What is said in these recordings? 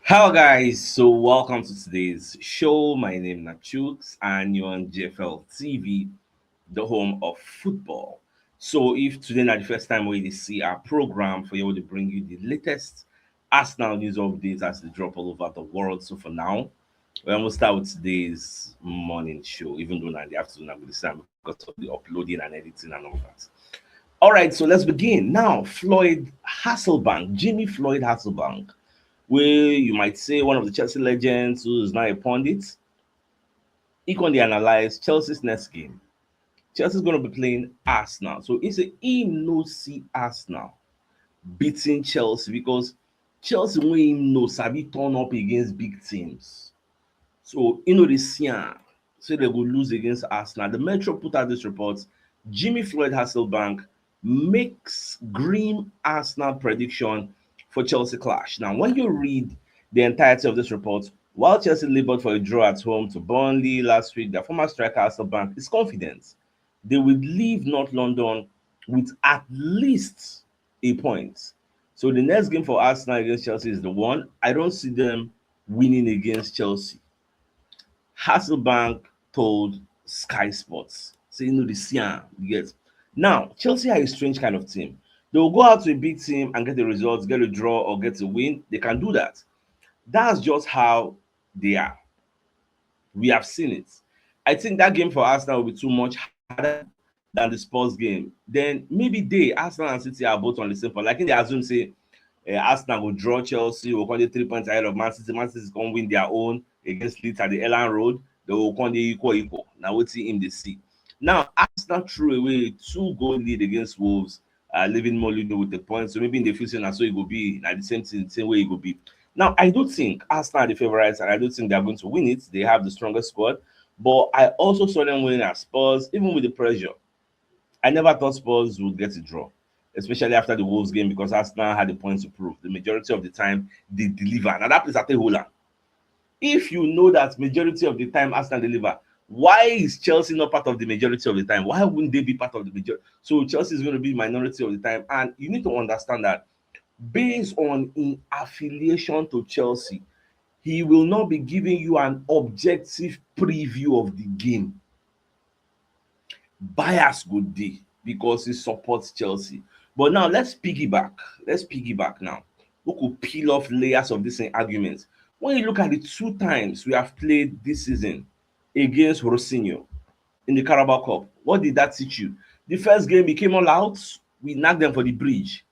Hello guys, so welcome to today's show. My name is CHUKS and you're on JFL TV, the home of football. So if today not the first time we see our program for you to bring you the latest Arsenal news updates as they drop all over the world. So for now, we'll start with today's morning show, even though now in the afternoon I'm going to start because of the uploading and editing and all that. All right, so let's begin. Now, Jimmy Floyd Hasselbank, where you might say one of the Chelsea legends who is now a pundit, he can analyze Chelsea's next game. Chelsea's going to be playing Arsenal. So he no see Arsenal beating Chelsea because Chelsea when him no sabi turn up against big teams. So they see so they will lose against Arsenal. The Metro put out this report. Jimmy Floyd Hasselbank makes grim Arsenal prediction for Chelsea clash. Now, when you read the entirety of this report, while Chelsea labored for a draw at home to Burnley last week, their former striker Hasselbank is confident they will leave North London with at least a point. So the next game for Arsenal against Chelsea is the one. I don't see them winning against Chelsea. Hasselbank told Sky Sports, saying, the Sian, you get. Now, Chelsea are a strange kind of team. They will go out to a big team and get the results, get a draw, or get a win. They can do that. That's just how they are. We have seen it. I think that game for Arsenal will be too much harder than the Spurs game. Then maybe Arsenal and City are both on the same point. Like in the assume, say, Arsenal will draw Chelsea, will come 3 points ahead of Man City. Man City is going to win their own against Leeds at the Elland Road. They will come equal. Now we'll see him the see. Now Arsenal threw away 2-goal lead against Wolves, leaving Molino with the point. So maybe in the future, so it will be at the same way it will be. Now I do think Arsenal are the favorites, and I do think they are going to win it. They have the strongest squad, but I also saw them winning at Spurs, even with the pressure. I never thought Spurs would get a draw, especially after the Wolves game, because Arsenal had the points to prove. The majority of the time, they deliver. Now, that place at Holland. If you know that majority of the time Arsenal deliver, why is Chelsea not part of the majority of the time? Why wouldn't they be part of the majority? So Chelsea is going to be minority of the time. And you need to understand that based on in affiliation to Chelsea, he will not be giving you an objective preview of the game. Bias good day because he supports Chelsea. But now let's piggyback. Let's piggyback now. We could peel off layers of this argument. When you look at the 2 times we have played this season against Rosinho in the Carabao Cup, what did that teach you? The first game he came all out, we knocked them for the bridge.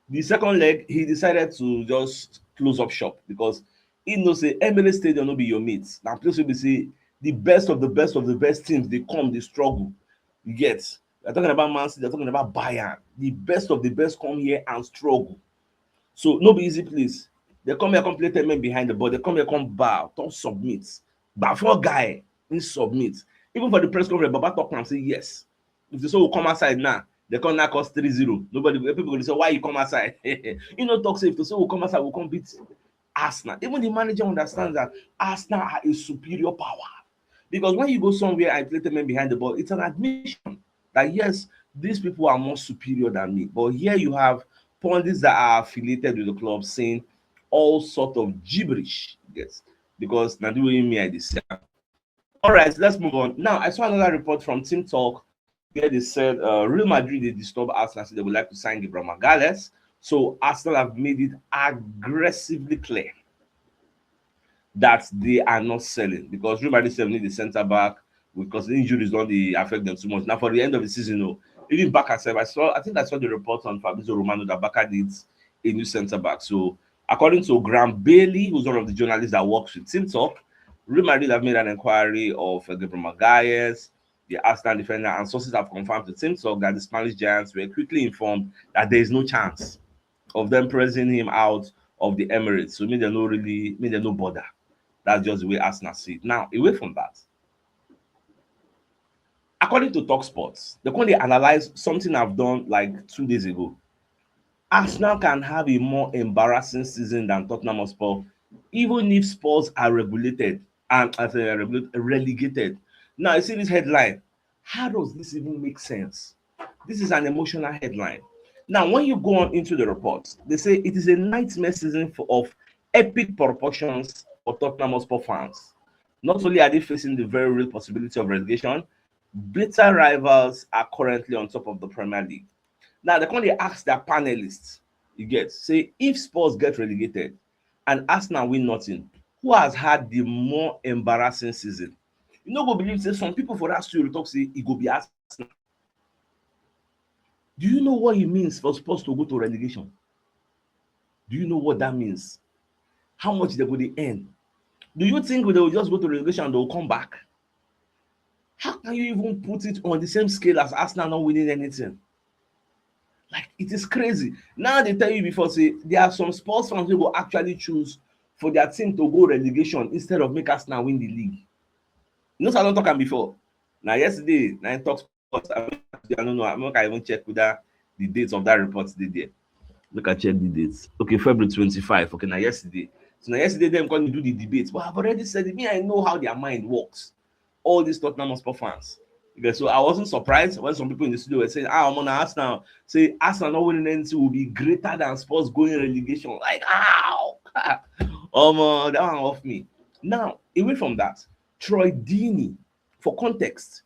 The second leg, he decided to just close up shop because he knows say Emirates Stadium no be your mates. Now place will be say the best of the best of the best teams, they come, they struggle. You get. They're talking about Man City, they're talking about Bayern. The best of the best come here and struggle. So no be easy place. They come here, come play 10 men behind the ball. They come here, come bow, don't submit. But for guy, he submit. Even for the press conference, Baba talk and say yes. If they say we come outside now, they come knock us 3-0. Nobody, people will say, why you come outside? Talk say if they say we come outside, we come beat Arsenal. Even the manager understands that Arsenal are a superior power. Because when you go somewhere and play 10 men behind the ball, it's an admission that yes, these people are more superior than me. But here you have pundits that are affiliated with the club saying all sort of gibberish. Yes, because now doing me I this. All right, let's move on. Now I saw another report from Team Talk where they said Real Madrid they disturb Arsenal, so they would like to sign Gabriel Magalhaes. So Arsenal have made it aggressively clear that they are not selling because Real Madrid need the centre back because the injuries don't affect them too much. Now for the end of the season, even Barca said I think I saw the report on Fabrizio Romano that Barca needs a new centre back. So according to Graham Bailey, who's one of the journalists that works with Team Talk, Real Madrid have made an inquiry of Gabriel Magalhaes, the Arsenal defender, and sources have confirmed to Team Talk that the Spanish giants were quickly informed that there is no chance of them pressing him out of the Emirates. So they no bother. That's just the way Arsenal see it. Now, away from that, according to TalkSports, they currently analyze something I've done like 2 days ago. Arsenal can have a more embarrassing season than Tottenham Hotspur, even if Spurs are regulated and relegated. Now, you see this headline. How does this even make sense? This is an emotional headline. Now, when you go on into the report, they say it is a nightmare season of epic proportions for Tottenham Hotspur fans. Not only are they facing the very real possibility of relegation, bitter rivals are currently on top of the Premier League. Now, they come ask their panelists, you get, say, if Spurs get relegated and Arsenal win nothing, who has had the more embarrassing season? You no go believe, say, some people for that studio talk, say, e go be Arsenal. Do you know what it means for Spurs to go to relegation? Do you know what that means? How much they go dey earn? Do you think they will just go to relegation and they will come back? How can you even put it on the same scale as Arsenal not winning anything? Like, it is crazy. Now they tell you before, say, there are some Spurs fans who will actually choose for their team to go relegation instead of make Arsenal win the league. You know, so I don't talk am before. Now, yesterday, na talk Spurs. I don't know. I'm not even check whether the dates of that report dey there. Make I check the dates. Okay, February 25. Okay, now yesterday. So now yesterday them come to do the debate. But I've already said it. Me, I know how their mind works. All these Tottenham Hotspur fans. Okay, so I wasn't surprised when some people in the studio were saying, I'm on Arsenal. Say Arsenal not winning anything will be greater than Spurs going relegation. Like, how? That one off me. Now, away from that, Troy Deeney, for context,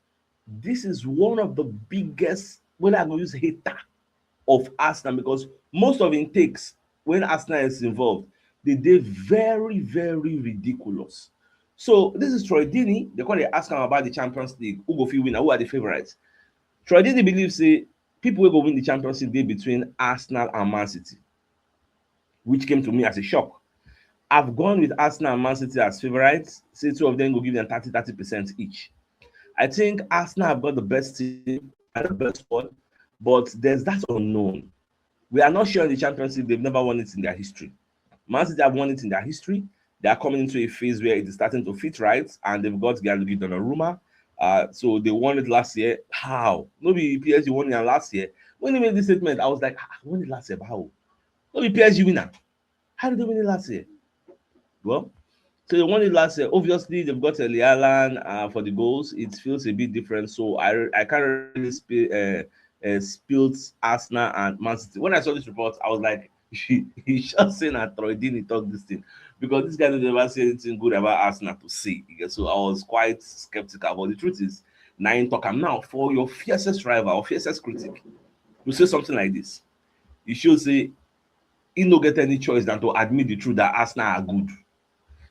this is one of the biggest, when I'm going to use hater of Arsenal, because most of it takes when Arsenal is involved, they very, very ridiculous. So this is Troy Deeney. They call it ask him about the Champions League. Who go fit win? Who are the favorites? Troy Deeney believes say people will go win the Champions League between Arsenal and Man City, which came to me as a shock. I've gone with Arsenal and Man City as favorites. Say two of them go give them 30% each. I think Arsenal have got the best team and the best squad, but there's that unknown. We are not sure in the Champions League. They've never won it in their history. Man City have won it in their history. They are coming into a phase where it is starting to fit right, and they've got Gianluigi Donnarumma. So they won it last year. How? Nobody PSG won it last year. When they made this statement, I was like, won it last year, but how? Nobody PSG winner. How did they win it last year? Well, so they won it last year. Obviously, they've got Eli Allen for the goals. It feels a bit different. So I can't really spilt Arsenal and Man City. When I saw this report, I was like, he just saying that Troy Deeney talk this thing, because this guy doesn't ever say anything good about Arsenal to say. So I was quite skeptical. But the truth is, now talk am now for your fiercest rival or fiercest critic to say something like this. You should say he no get any choice than to admit the truth that Arsenal are good,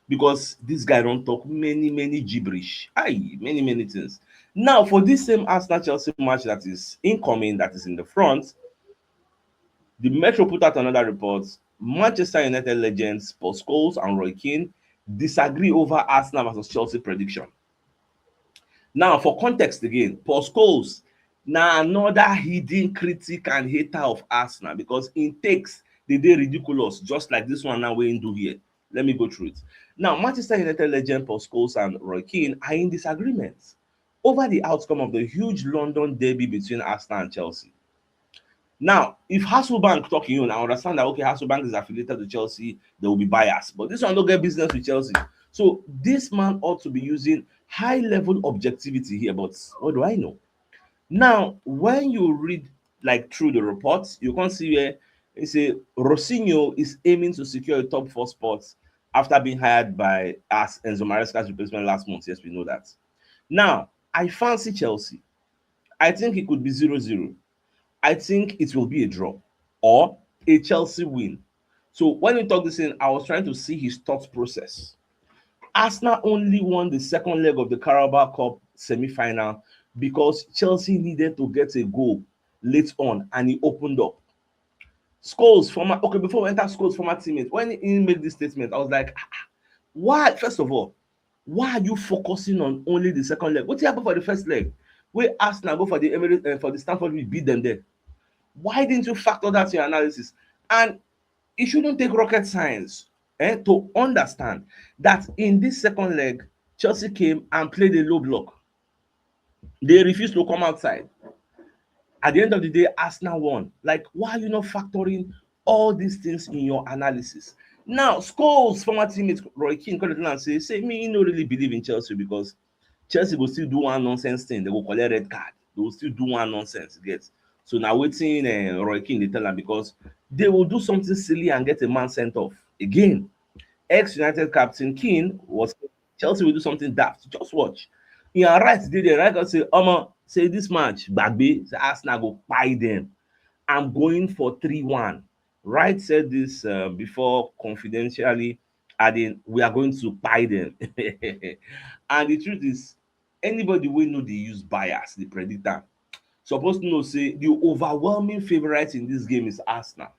because this guy don't talk many gibberish. Many things. Now for this same Arsenal Chelsea match that is incoming, that is in the front, the Metro put out another report. Manchester United legends Paul Scholes and Roy Keane disagree over Arsenal versus Chelsea prediction. Now, for context again, Paul Scholes na another hidden critic and hater of Arsenal, because in takes they dey ridiculous, just like this one now wey him do here. Let me go through it. Now, Manchester United legend Paul Scholes and Roy Keane are in disagreement over the outcome of the huge London derby between Arsenal and Chelsea. Now, if Hasselbank talking, you, I understand that, okay, Hasselbank is affiliated to Chelsea, there will be bias, but this one don't get business with Chelsea. So this man ought to be using high-level objectivity here, but what do I know? Now, when you read like through the reports, you can see where it say Rosinho is aiming to secure a top 4 spot after being hired by as Enzo Maresca's replacement last month. Yes, we know that. Now, I fancy Chelsea. I think it could be 0-0. I think it will be a draw or a Chelsea win. So when you talk this in, I was trying to see his thought process. Arsenal only won the second leg of the Carabao Cup semi-final because Chelsea needed to get a goal late on, and he opened up. Scholes, before we enter Scholes' former teammate, when he made this statement, I was like, why? First of all, why are you focusing on only the second leg? What happened for the first leg? Where Arsenal go for the Emirates for the Stamford Bridge, beat them there. Why didn't you factor that in your analysis? And it shouldn't take rocket science to understand that in this second leg, Chelsea came and played a low block. They refused to come outside. At the end of the day, Arsenal won. Like, why are you not factoring all these things in your analysis? Now, Scholes' former teammate Roy Keane come and say me, you don't really believe in Chelsea, because Chelsea will still do one nonsense thing. They will collect red card. They will still do one nonsense. Get so now waiting Roy Keane they tell them, because they will do something silly and get a man sent off again. Ex-United captain Keane was Chelsea will do something daft. Just watch. He right dey there, right? Say, say this match, Bagbe, say Arsenal go buy them. I'm going for 3-1. Wright said this before confidentially, adding, we are going to buy them. And the truth is, anybody will know they use bias, the predictor. Supposed to know, say, the overwhelming favorite in this game is Arsenal.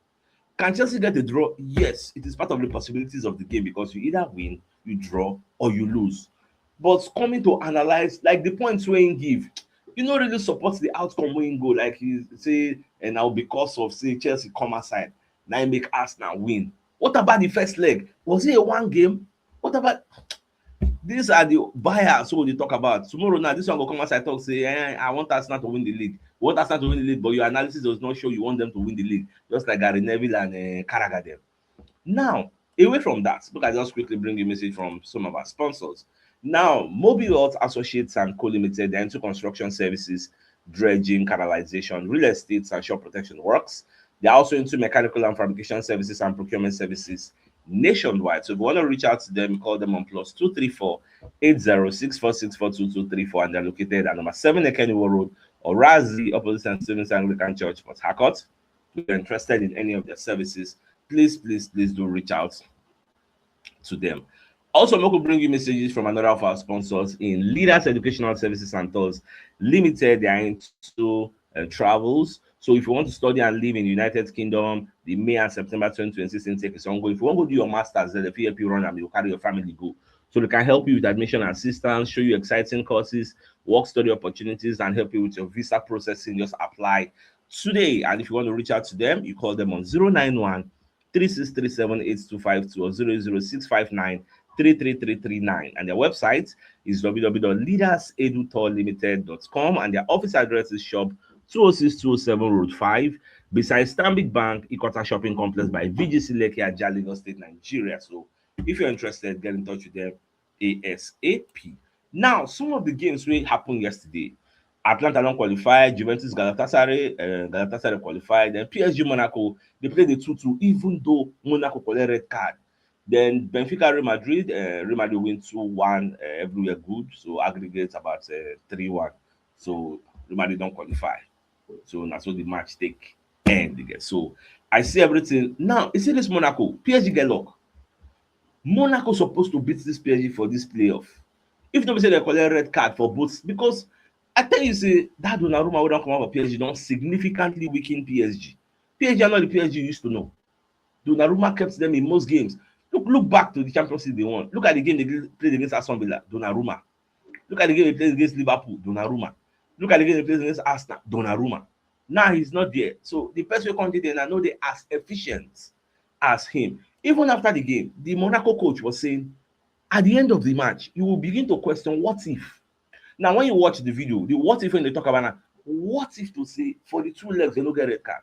Can Chelsea get a draw? Yes, it is part of the possibilities of the game because you either win, you draw, or you lose. But coming to analyze, like the points wey him give, you no really support the outcome wey him go. Like he say, and now because of say Chelsea come aside, now he make Arsenal win. What about the first leg? Was it a one game? What about these are the buyers who they talk about. Tomorrow now, this one will come outside talk say, I want Arsenal to win the league. You want Arsenal to win the league, but your analysis does not show you want them to win the league. Just like Gary Neville and Carragher them. Now, away from that, look, I just quickly bring you a message from some of our sponsors. Now, Mobile Health Associates and Co Limited, they're into construction services, dredging, canalization, real estate, and shore protection works. They're also into mechanical and fabrication services and procurement services nationwide. So if you want to reach out to them, call them on +234 8064642234, and they're located at number 7 Ekeniwo Road, or Razi, opposite St. Stephen's Anglican Church, Port Harcourt. If you're interested in any of their services, please do reach out to them. Also, I'm going to bring you messages from another of our sponsors in Leaders Educational Services and Tours Limited. They are into travels. So if you want to study and live in the United Kingdom, the May and September 2026 intake is ongoing. If you want to do your master's, the FEB run and you carry your family go. So they can help you with admission assistance, show you exciting courses, work study opportunities, and help you with your visa processing. Just apply today. And if you want to reach out to them, you call them on 091 36378252 or 00659 33339, and their website is www.leadersedutourlimited.com, and their office address is shop 206-207 Road 5 beside Stanbic Bank Ikota Shopping Complex by VGC Lekki, Ajah, Lagos State, Nigeria. So if you're interested, get in touch with them ASAP. Now, some of the games wey happen yesterday: Atlanta don qualify, Juventus Galatasaray qualified, then PSG Monaco they played the 2-2 even though Monaco collect red card. Then Benfica Real Madrid win 2-1, everywhere good, so aggregate about 3-1. So Real Madrid don't qualify. So that's what the match take end again. So I see everything. Now, you see this Monaco, PSG get luck. Monaco supposed to beat this PSG for this playoff. If nobody say they collect red card for both, because I tell you, say that Donnarumma wey don come out for PSG don significantly weaken PSG. PSG are not the PSG you used to know. Donnarumma kept them in most games. Look back to the Champions League they won. Look at the game they played against Aston Villa, Donnarumma. Look at the game they played against Liverpool, Donnarumma. Look at the game they played against Arsenal, Donnarumma. Now he's not there. So the person wey come dey there now no dey as efficient as him. Even after the game, the Monaco coach was saying, at the end of the match, you will begin to question what if. Now, when you watch the video, the what if when they talk about now, what if to say for the 2 legs they no get red card?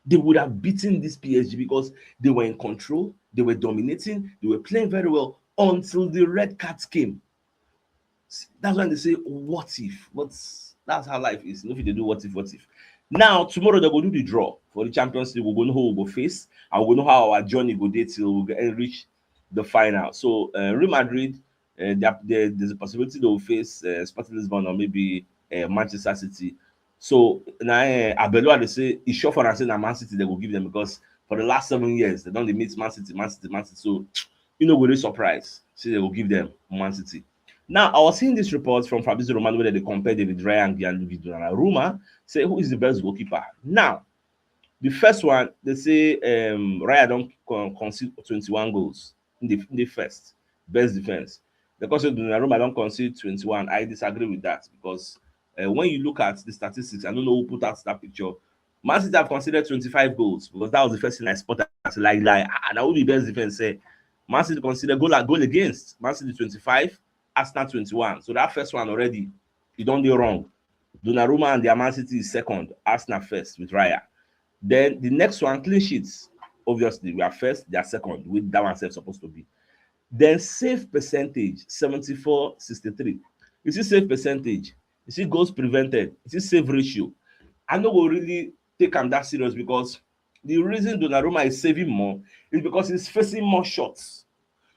They would have beaten this PSG because they were in control, they were dominating, they were playing very well until the red cards came. That's when they say, what if? But that's how life is. No fit dey do what if, what if. Now, tomorrow they go do the draw for the Champions League. We go know who we go face, and we go know how our journey go dey till we reach the final. So, Real Madrid, there's a possibility they will face Sporting Lisbon or maybe Manchester City. So now Abelua they say it's sure for them say na Man City they will give them because for the last 7 years they don't meet Man City. So you know we're really surprised. See they will give them Man City. Now I was seeing this report from Fabrizio Romano where they compare David Raya and Gianluigi Donnarumma, say who is the best goalkeeper. Now the first one they say Raya don't concede 21 goals in the first best defense. Because Donnarumma don't concede 21. I disagree with that because when you look at the statistics, I don't know who put out that picture. Man City have considered 25 goals because that was the first thing I spotted. And I will be best defense say Man City consider goal against. Man City 25, Arsenal 21. So that first one already, you don't do wrong. Donnarumma and their Man City is second, Arsenal first with Raya. Then the next one, clean sheets. Obviously, we are first, they are second, with that one supposed to be. Then save percentage 74-63. You see save percentage, you see goals prevented, you see save ratio. I no go really take am that serious because The reason Donnarumma is saving more is because he's facing more shots.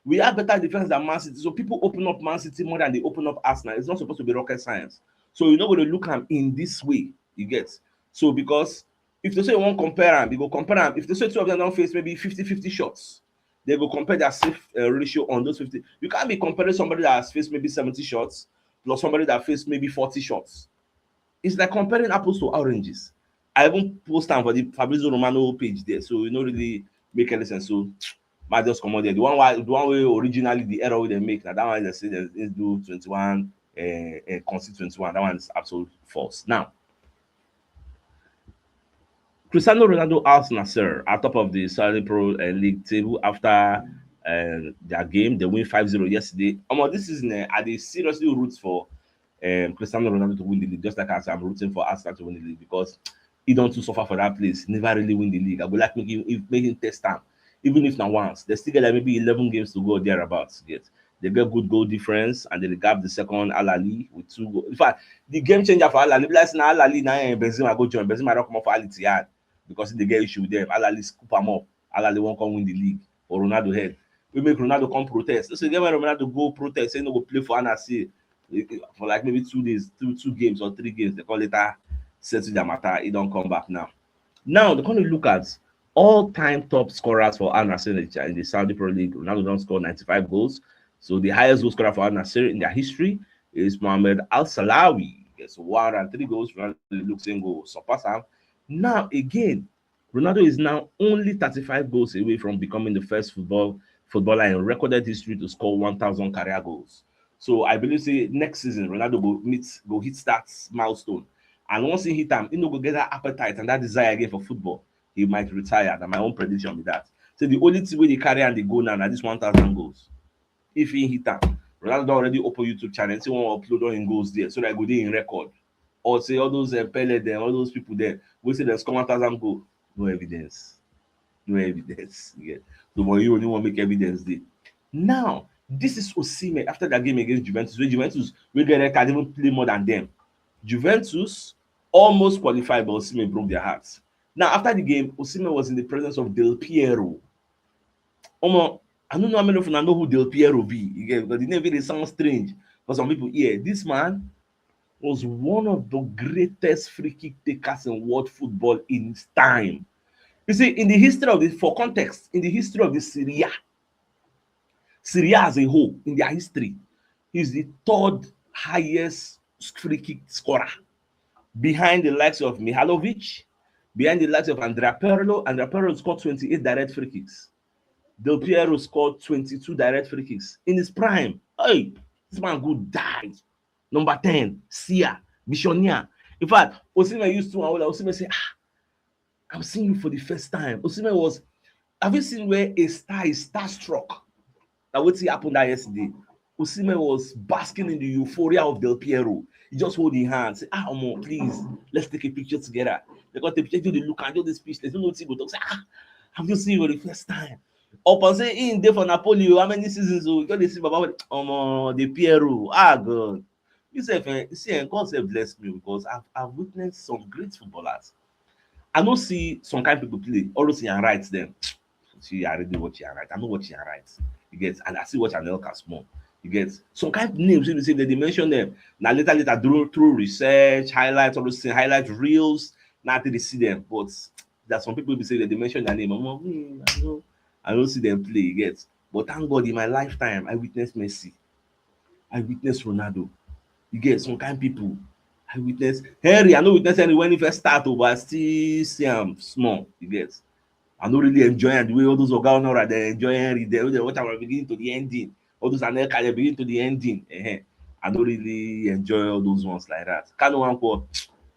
We have better defense than Man City, so people open up Man City more than they open up Arsenal. It's not supposed to be rocket science. So you're not going to look at him in this way. You get. So because if they say you want compare them, you go compare them. If they say two of them don't face maybe 50-50 shots, they go compare their safe ratio on those 50. You can't be comparing somebody that has faced maybe 70 shots plus somebody that faced maybe 40 shots. It's like comparing apples to oranges. I even post am for the Fabrizio Romano page there, so e no really make any sense. So might just comot there. The one wey originally the error wey dem make na that one dem say dem do 21 concede 21. That one is absolute false. Now, Cristiano Ronaldo Al-Nassr are top of the Saudi Pro League table after their game. They win 5-0 yesterday. This season, I dey seriously root for Cristiano Ronaldo to win the league, just like as I'm rooting for Arsenal to win the league because he don't too suffer for that place. He never really win the league. I would like make him test time, even if not once. They still get like maybe 11 games to go thereabouts. Get they get good goal difference and they gap the second Al Ahly with 2 goals. In fact, the game changer for Al Ahly, be like now Al Ahly now Benzema go join. Benzema don't come off Al Ittihad because they get issue with them. Al Ahly scoop am up. Al Ahly won't come win the league for Ronaldo head. We make Ronaldo come protest. So then when Ronaldo go protest, say no go play for Al Nassr for like maybe 2 days, two games or 3 games. They call later settle their matter. He don't come back now. Now they're going to look at all-time top scorers for Al Nassr in the Saudi Pro League. Ronaldo don't score 95 goals. So the highest goal scorer for Al Nassr in their history is Mohamed Al Salawi. Gets 103 goals. Ronaldo looks in goal, surpass him. Now again, Ronaldo is now only 35 goals away from becoming the first footballer in recorded history to score 1,000 career goals. So I believe say next season Ronaldo go hit that milestone. And once he hit am, he no go get that appetite and that desire again for football. He might retire. Na my own prediction be that. So the only thing wey dey carry am dey go now na this 1,000 goals. If he hit am, Ronaldo don already open YouTube channel say wan upload all him goals there so that go dey in record. Or say all those Pele dem, all those people there wey say dem score 1,000 goals. No evidence. No evidence. Yeah. So but you only wan make evidence dey. Now, this is Osimhen after that game against Juventus. Wey Juventus wey get red card even play more than them. Juventus almost qualified, but Osimhen broke their hearts. Now, after the game, Osimhen was in the presence of Del Piero. I don't know how many of you know who Del Piero be. Again, because the name really sounds strange for some people. Yeah, this man was one of the greatest free kick takers in world football in his time. You see, in the history of this, for context, in the history of the Serie A as a whole, in their history, he's the third highest free kick scorer behind the likes of Mihalovic, behind the likes of Andrea Pirlo. Andrea Pirlo scored 28 direct free kicks. Del Piero scored 22 direct free kicks in his prime. Hey, this man good died. Number 10, Sia, Visionaire. In fact, Osimhen used to Osimhen say, I'm seeing you for the first time. Osimhen was, have you seen where a star is starstruck? Now what happened that yesterday? Osimhen was basking in the euphoria of Del Piero. He just hold his hand, say, Omo, please, let's take a picture together. They got the picture, they look and do the speech. There's no nothing but talk. Say, I'm just seeing you for the first time. Up and say, in there for Napoli, how many seasons? You got to see Baba, Del Piero. God. You see, God have blessed me because I've witnessed some great footballers. I don't see some kind of people play. Always and right them. See, I already watch and right. I know watch and right. You get, and I see watch and Elka small. You get some kind of names you say that they mention them. Now later through research, highlights, all those things, highlight reels. Now they see them, but there's some people who say that they mention their name. I don't see them play. You get, but thank God in my lifetime I witnessed Messi. I witnessed Ronaldo. You get some kind of people. I witnessed Henry. I know witness Henry when he first started, but I still see him small. You get. I don't really enjoy the way all those Oga they enjoy Henry. They watch our beginning to the ending. All those Anelka they begin to the ending. I don't really enjoy all those ones like that. I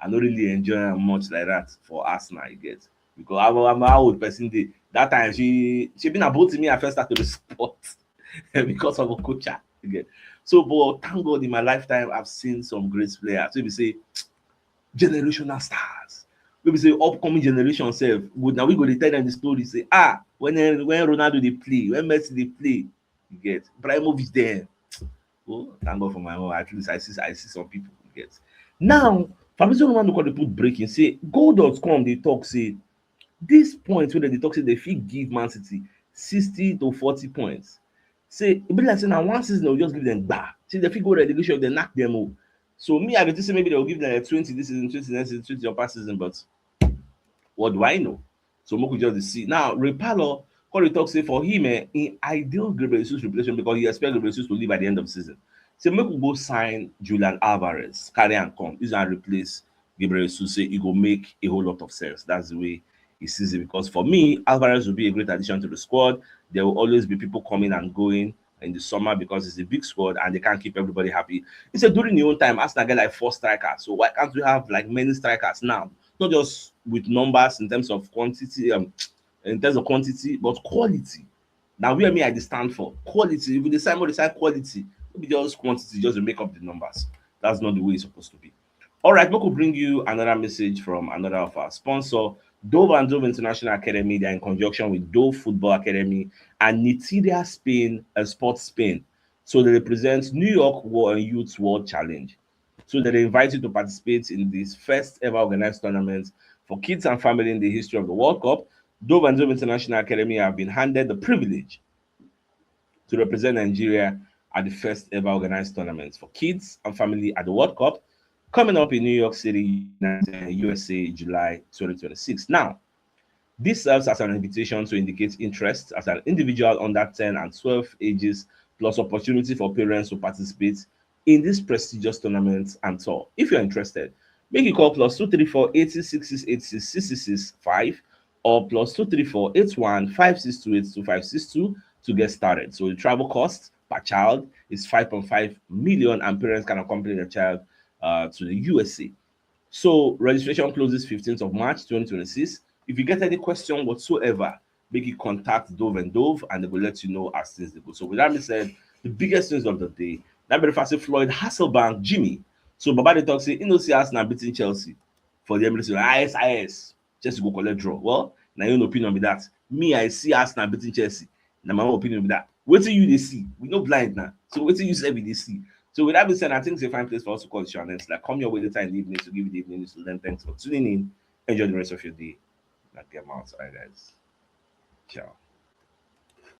don't really enjoy much like that for Arsenal. You get. Because I'm an old person. That time she been about me. I first started to support because of a coach. You get. So, but thank God in my lifetime, I've seen some great players. So we say generational stars. We say upcoming generation self. Now we go to tell them the story. Say, when Ronaldo they play, when Messi they play, you get Ibrahimovic there. Oh, thank God for my own. At least I see some people. You get. Now, Fabrizio Romano call the put breaking. Say, Goal.com they talk say This point wey dem dey talk say dem fit give Man City 60 to 40 points, say e be like say na one season dem go just give dem gba, say dem fit go relegation if dem knack dem o. So me I dey think say maybe dem go give dem like 20 dis season, 20 next season, 20 upper season, but what do I know? So make we just dey see. Now Ray Parlour come dey talk say for him im ideal Gabriel Jesus replacement, because he expect Gabriel Jesus to leave at the end of the season, say make we go sign Julian Alvarez, carry am come, use am replace Gabriel Jesus, say e go make a whole lot of sense. That's the way he sees it, because for me Alvarez will be a great addition to the squad. There will always be people coming and going in the summer because it's a big squad and they can't keep everybody happy. He said during the own time Arsenal get like 4 strikers, so why can't we have like many strikers now, not just with numbers in terms of quantity, in terms of quantity, but quality. Now where me I dey stand for quality. If we decide more decide quality, no be just quantity just to make up the numbers. That's not the way it's supposed to be. All right, we will bring you another message from another of our sponsor, Dove and Dove International Academy. They are in conjunction with Dove Football Academy and Nitiria Spain and Sports Spain. So they represent New York Youth World Challenge. So they invite you to participate in this first ever organized tournament for kids and family in the history of the World Cup. Dove and Dove International Academy have been handed the privilege to represent Nigeria at the first ever organized tournament for kids and family at the World Cup coming up in New York City, USA, July 2026. Now, this serves as an invitation to indicate interest as an individual under 10 and 12 ages, plus opportunity for parents to participate in this prestigious tournament and tour. If you're interested, make you call plus 234 5 or plus 234 to get started. So the travel cost per child is 5.5 million and parents can accompany their child to the USA. So registration closes 15th of March 2026. If you get any question whatsoever, make you contact Dove and Dove and they will let you know as things they go. So with that being said, the biggest news of the day, that very fast Floyd Hasselbank, Jimmy. So Baba they talk say, you know, see Arsenal beating Chelsea for the Emirates. IS, just to go collect draw. Well, now your own opinion be that. Me, I see Arsenal beating Chelsea. Now my own opinion be that. Wait till you they see. We no blind now. So wait till you say we they see. So with that being said, I think it's a fine place for us to call the show. And it's like come your way later in the evening to give you the evening news. So then thanks for tuning in. Enjoy the rest of your day. Like get out. All right, guys. Ciao.